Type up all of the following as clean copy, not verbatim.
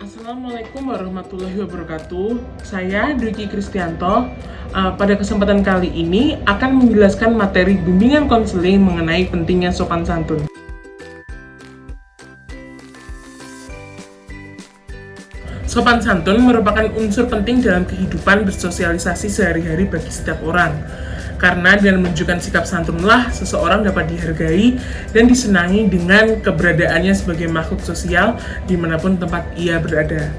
Assalamualaikum warahmatullahi wabarakatuh. Saya Dwiki Kristianto. Pada kesempatan kali ini akan menjelaskan materi bimbingan konseling mengenai pentingnya sopan santun. Sopan santun merupakan unsur penting dalam kehidupan bersosialisasi sehari-hari bagi setiap orang. Karena dengan menunjukkan sikap santunlah seseorang dapat dihargai dan disenangi dengan keberadaannya sebagai makhluk sosial dimanapun tempat ia berada.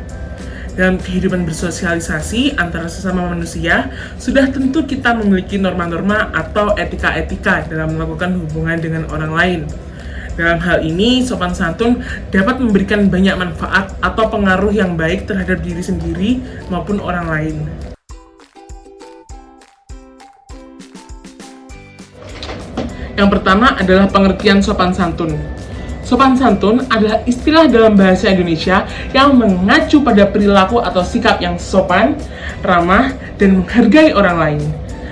Dalam kehidupan bersosialisasi antara sesama manusia, sudah tentu kita memiliki norma-norma atau etika-etika dalam melakukan hubungan dengan orang lain. Dalam hal ini, sopan santun dapat memberikan banyak manfaat atau pengaruh yang baik terhadap diri sendiri maupun orang lain. Yang pertama adalah pengertian sopan santun. Sopan santun adalah istilah dalam bahasa Indonesia yang mengacu pada perilaku atau sikap yang sopan, ramah, dan menghargai orang lain.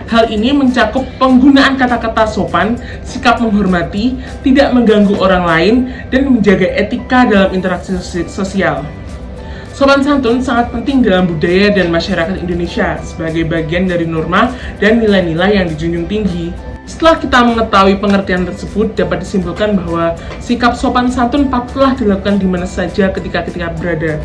Hal ini mencakup penggunaan kata-kata sopan, sikap menghormati, tidak mengganggu orang lain, dan menjaga etika dalam interaksi sosial. Sopan santun sangat penting dalam budaya dan masyarakat Indonesia sebagai bagian dari norma dan nilai-nilai yang dijunjung tinggi. Setelah kita mengetahui pengertian tersebut, dapat disimpulkan bahwa sikap sopan santun patutlah dilakukan di mana saja ketika berada,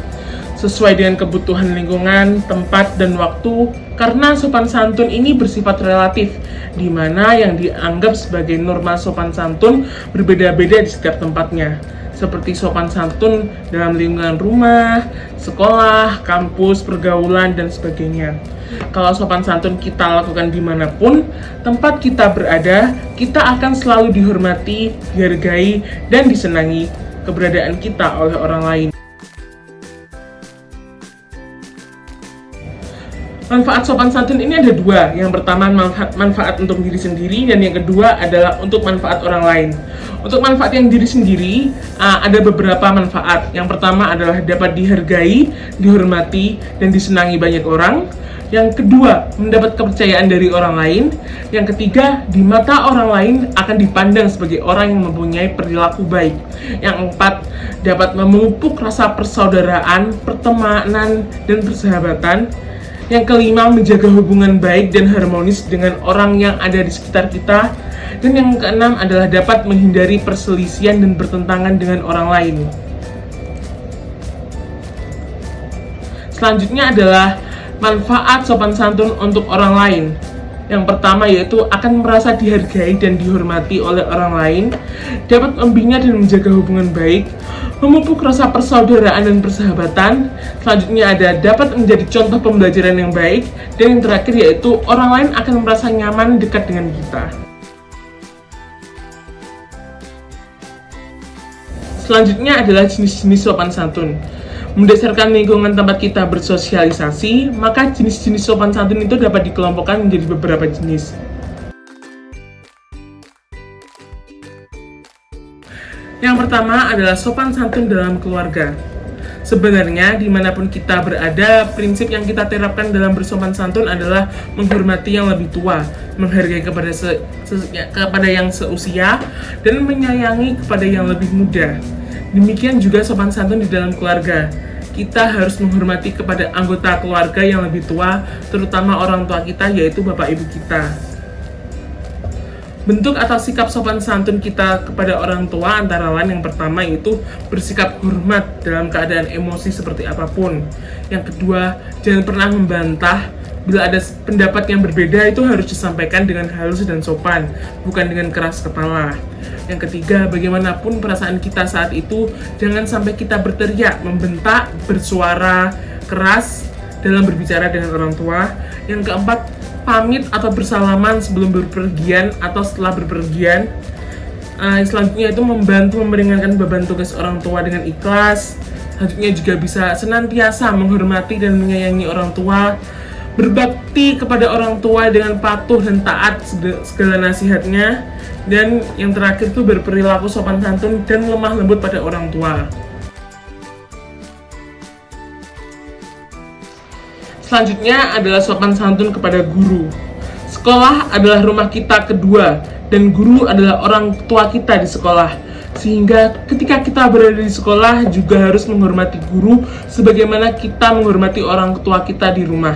sesuai dengan kebutuhan lingkungan, tempat, dan waktu, karena sopan santun ini bersifat relatif, di mana yang dianggap sebagai norma sopan santun berbeda-beda di setiap tempatnya, seperti sopan santun dalam lingkungan rumah, sekolah, kampus, pergaulan, dan sebagainya. Kalau sopan santun kita lakukan dimanapun tempat kita berada, kita akan selalu dihormati, dihargai, dan disenangi keberadaan kita oleh orang lain. Manfaat sopan santun ini ada dua. Yang pertama manfaat untuk diri sendiri, dan yang kedua adalah untuk manfaat orang lain. Untuk manfaat yang diri sendiri ada beberapa manfaat. Yang pertama adalah dapat dihargai, dihormati, dan disenangi banyak orang. Yang kedua, mendapat kepercayaan dari orang lain. Yang ketiga, di mata orang lain akan dipandang sebagai orang yang mempunyai perilaku baik. Yang keempat, dapat memupuk rasa persaudaraan, pertemanan, dan persahabatan. Yang kelima, menjaga hubungan baik dan harmonis dengan orang yang ada di sekitar kita. Dan yang keenam adalah dapat menghindari perselisihan dan bertentangan dengan orang lain. Selanjutnya adalah manfaat sopan santun untuk orang lain. Yang pertama yaitu akan merasa dihargai dan dihormati oleh orang lain, dapat membina dan menjaga hubungan baik, memupuk rasa persaudaraan dan persahabatan. Selanjutnya ada dapat menjadi contoh pembelajaran yang baik, dan yang terakhir yaitu orang lain akan merasa nyaman dekat dengan kita. Selanjutnya adalah jenis-jenis sopan santun. Berdasarkan lingkungan tempat kita bersosialisasi, maka jenis-jenis sopan santun itu dapat dikelompokkan menjadi beberapa jenis. Yang pertama adalah sopan santun dalam keluarga. Sebenarnya, dimanapun kita berada, prinsip yang kita terapkan dalam bersopan santun adalah menghormati yang lebih tua, menghargai kepada yang seusia, dan menyayangi kepada yang lebih muda. Demikian juga sopan santun di dalam keluarga. Kita harus menghormati kepada anggota keluarga yang lebih tua, terutama orang tua kita, yaitu bapak ibu kita. Bentuk atau sikap sopan santun kita kepada orang tua antara lain yang pertama yaitu bersikap hormat dalam keadaan emosi seperti apapun. Yang kedua, jangan pernah membantah. Bila ada pendapat yang berbeda itu harus disampaikan dengan halus dan sopan, bukan dengan keras kepala. Yang ketiga, bagaimanapun perasaan kita saat itu, jangan sampai kita berteriak, membentak, bersuara keras dalam berbicara dengan orang tua. Yang keempat, pamit atau bersalaman sebelum berpergian atau setelah berpergian. Selanjutnya itu membantu meringankan beban tugas orang tua dengan ikhlas. Selanjutnya juga bisa senantiasa menghormati dan menyayangi orang tua, berbakti kepada orang tua dengan patuh dan taat segala nasihatnya, dan yang terakhir itu berperilaku sopan santun dan lemah lembut pada orang tua. Selanjutnya adalah sopan santun kepada guru. Sekolah adalah rumah kita kedua, dan guru adalah orang tua kita di sekolah. Sehingga ketika kita berada di sekolah juga harus menghormati guru sebagaimana kita menghormati orang tua kita di rumah.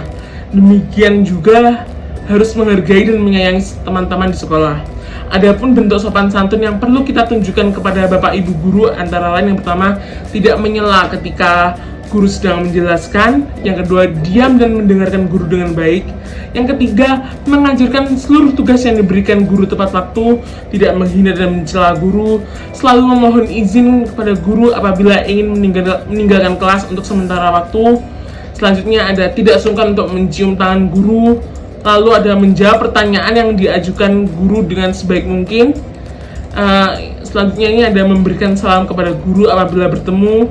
Demikian juga harus menghargai dan menyayangi teman-teman di sekolah. Adapun bentuk sopan santun yang perlu kita tunjukkan kepada Bapak Ibu guru antara lain, yang pertama, tidak menyela ketika guru sedang menjelaskan. Yang kedua, diam dan mendengarkan guru dengan baik. Yang ketiga, mengajarkan seluruh tugas yang diberikan guru tepat waktu, tidak menghina dan mencela guru, selalu memohon izin kepada guru apabila ingin meninggalkan kelas untuk sementara waktu. Selanjutnya ada tidak sungkan untuk mencium tangan guru. Lalu ada menjawab pertanyaan yang diajukan guru dengan sebaik mungkin. Selanjutnya ini ada memberikan salam kepada guru apabila bertemu.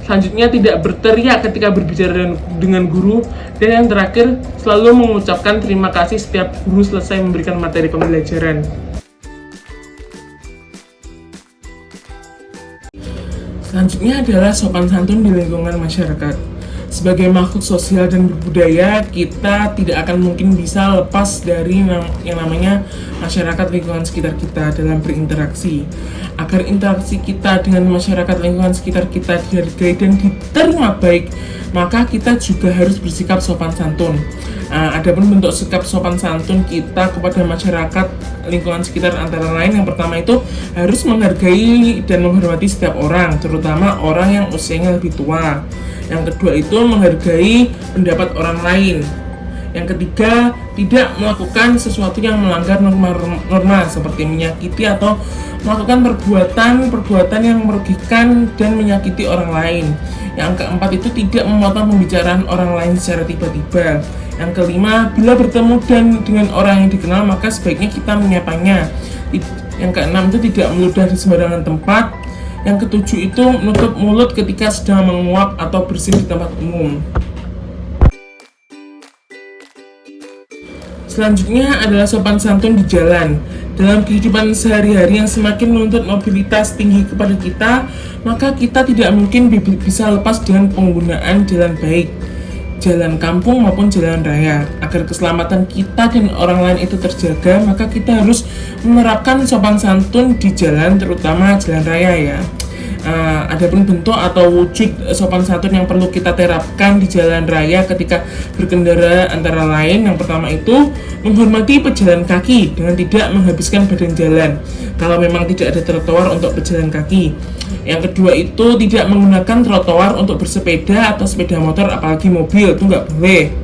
Selanjutnya tidak berteriak ketika berbicara dengan guru. Dan yang terakhir, selalu mengucapkan terima kasih setiap guru selesai memberikan materi pembelajaran. Selanjutnya adalah sopan santun di lingkungan masyarakat. Sebagai makhluk sosial dan berbudaya, kita tidak akan mungkin bisa lepas dari yang namanya masyarakat lingkungan sekitar kita dalam berinteraksi. Agar interaksi kita dengan masyarakat lingkungan sekitar kita dihargai dan diterima baik, maka kita juga harus bersikap sopan santun. Adapun bentuk sikap sopan santun kita kepada masyarakat lingkungan sekitar antara lain, yang pertama itu harus menghargai dan menghormati setiap orang, terutama orang yang usianya lebih tua. Yang kedua itu menghargai pendapat orang lain. Yang ketiga, tidak melakukan sesuatu yang melanggar norma seperti menyakiti atau melakukan perbuatan yang merugikan dan menyakiti orang lain. Yang keempat itu tidak memotong pembicaraan orang lain secara tiba-tiba. Yang kelima, bila bertemu dengan orang yang dikenal, maka sebaiknya kita menyapanya. Yang keenam itu tidak meludah di sembarangan tempat. Yang ketujuh itu menutup mulut ketika sedang menguap atau bersin di tempat umum. Selanjutnya adalah sopan santun di jalan. Dalam kehidupan sehari-hari yang semakin menuntut mobilitas tinggi kepada kita, maka kita tidak mungkin bisa lepas dengan penggunaan jalan baik, jalan kampung maupun jalan raya. Agar keselamatan kita dan orang lain itu terjaga, maka kita harus menerapkan sopan santun di jalan, terutama jalan raya ya. Adapun bentuk atau wujud sopan santun yang perlu kita terapkan di jalan raya ketika berkendara antara lain, yang pertama itu menghormati pejalan kaki dengan tidak menghabiskan badan jalan kalau memang tidak ada trotoar untuk pejalan kaki. Yang kedua itu tidak menggunakan trotoar untuk bersepeda atau sepeda motor, apalagi mobil, itu nggak boleh.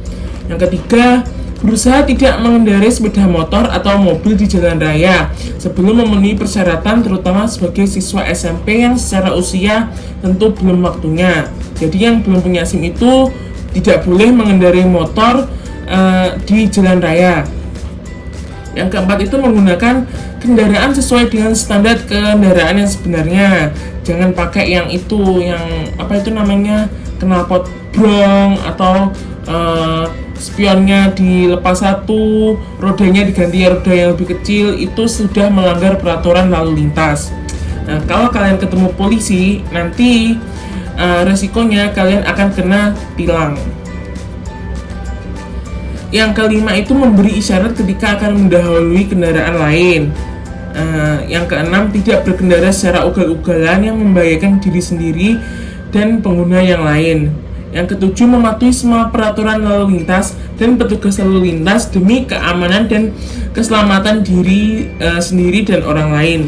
Yang ketiga, berusaha tidak mengendarai sepeda motor atau mobil di jalan raya sebelum memenuhi persyaratan, terutama sebagai siswa SMP yang secara usia tentu belum waktunya. Jadi yang belum punya SIM itu tidak boleh mengendarai motor di jalan raya. Yang keempat itu menggunakan kendaraan sesuai dengan standar kendaraan yang sebenarnya. Jangan pakai yang knalpot brong atau spionnya dilepas satu, rodanya diganti roda yang lebih kecil. Itu sudah melanggar peraturan lalu lintas. Nah, kalau kalian ketemu polisi, nanti resikonya kalian akan kena tilang. Yang kelima itu memberi isyarat ketika akan mendahului kendaraan lain. Yang keenam, tidak berkendara secara ugal-ugalan yang membahayakan diri sendiri dan pengguna yang lain. Yang ketujuh, mematuhi semua peraturan lalu lintas dan petugas lalu lintas demi keamanan dan keselamatan diri sendiri dan orang lain.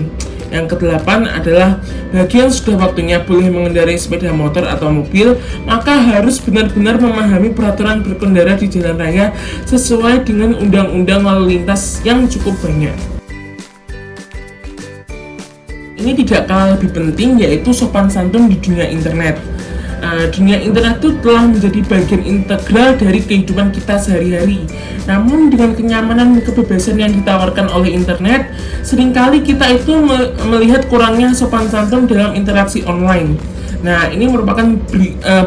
Yang kedelapan adalah bagi yang sudah waktunya boleh mengendarai sepeda motor atau mobil, maka harus benar-benar memahami peraturan berkendara di jalan raya sesuai dengan undang-undang lalu lintas yang cukup banyak. Ini tidak kalah lebih penting, yaitu sopan santun di dunia internet. Dunia internet itu telah menjadi bagian integral dari kehidupan kita sehari-hari. Namun dengan kenyamanan dan kebebasan yang ditawarkan oleh internet, seringkali kita itu melihat kurangnya sopan santun dalam interaksi online. Nah, ini merupakan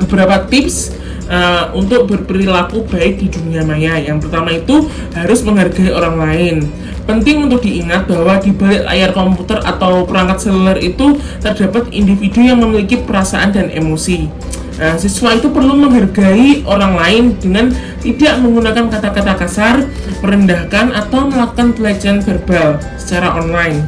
beberapa tips untuk berperilaku baik di dunia maya. Yang pertama itu harus menghargai orang lain. Penting untuk diingat bahwa di balik layar komputer atau perangkat seluler itu terdapat individu yang memiliki perasaan dan emosi. Nah, siswa itu perlu menghargai orang lain dengan tidak menggunakan kata-kata kasar, merendahkan, atau melakukan pelecehan verbal secara online.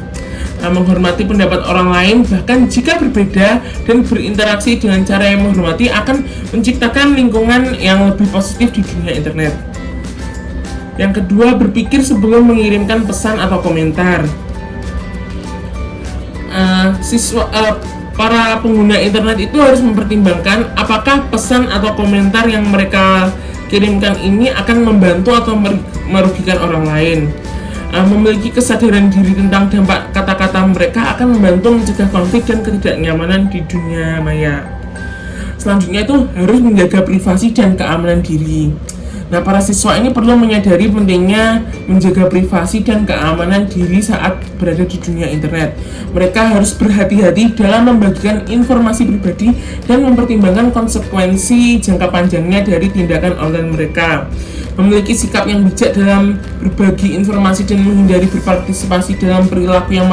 Nah, menghormati pendapat orang lain, bahkan jika berbeda, dan berinteraksi dengan cara yang menghormati akan menciptakan lingkungan yang lebih positif di dunia internet. Yang kedua, berpikir sebelum mengirimkan pesan atau komentar. Para pengguna internet itu harus mempertimbangkan apakah pesan atau komentar yang mereka kirimkan ini akan membantu atau merugikan orang lain. Memiliki kesadaran diri tentang dampak kata-kata mereka akan membantu mencegah konflik dan ketidaknyamanan di dunia maya. Selanjutnya itu harus menjaga privasi dan keamanan diri. Nah, para siswa ini perlu menyadari pentingnya menjaga privasi dan keamanan diri saat berada di dunia internet. Mereka harus berhati-hati dalam membagikan informasi pribadi dan mempertimbangkan konsekuensi jangka panjangnya dari tindakan online mereka. Memiliki sikap yang bijak dalam berbagi informasi dan menghindari berpartisipasi dalam perilaku yang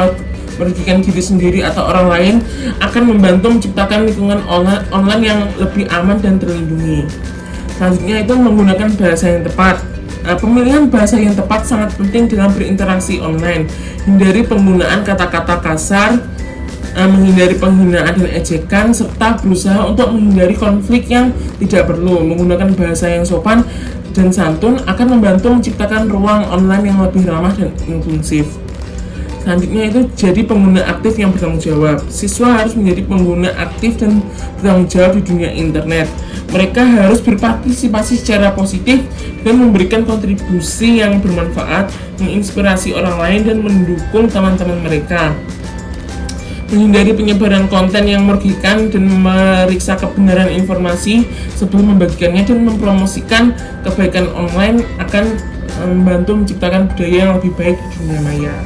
merugikan diri sendiri atau orang lain akan membantu menciptakan lingkungan online yang lebih aman dan terlindungi. Selanjutnya itu menggunakan bahasa yang tepat. Pemilihan bahasa yang tepat sangat penting dalam berinteraksi online. Hindari penggunaan kata-kata kasar, menghindari penghinaan dan ejekan, serta berusaha untuk menghindari konflik yang tidak perlu. Menggunakan bahasa yang sopan dan santun akan membantu menciptakan ruang online yang lebih ramah dan inklusif. Selanjutnya itu jadi pengguna aktif yang bertanggung jawab. Siswa harus menjadi pengguna aktif dan bertanggung jawab di dunia internet. Mereka harus berpartisipasi secara positif dan memberikan kontribusi yang bermanfaat, menginspirasi orang lain dan mendukung teman-teman mereka. Menghindari penyebaran konten yang merugikan dan meriksa kebenaran informasi sebelum membagikannya dan mempromosikan kebaikan online akan membantu menciptakan budaya yang lebih baik di dunia maya.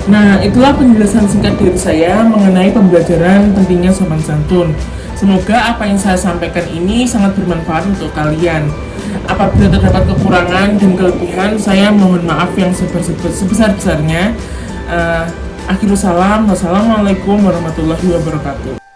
Nah, itulah penjelasan singkat dari saya mengenai pembelajaran pentingnya sopan santun. Semoga apa yang saya sampaikan ini sangat bermanfaat untuk kalian. Apabila terdapat kekurangan dan kelebihan, saya mohon maaf yang sebesar-besarnya. Akhirul salam, wassalamualaikum warahmatullahi wabarakatuh.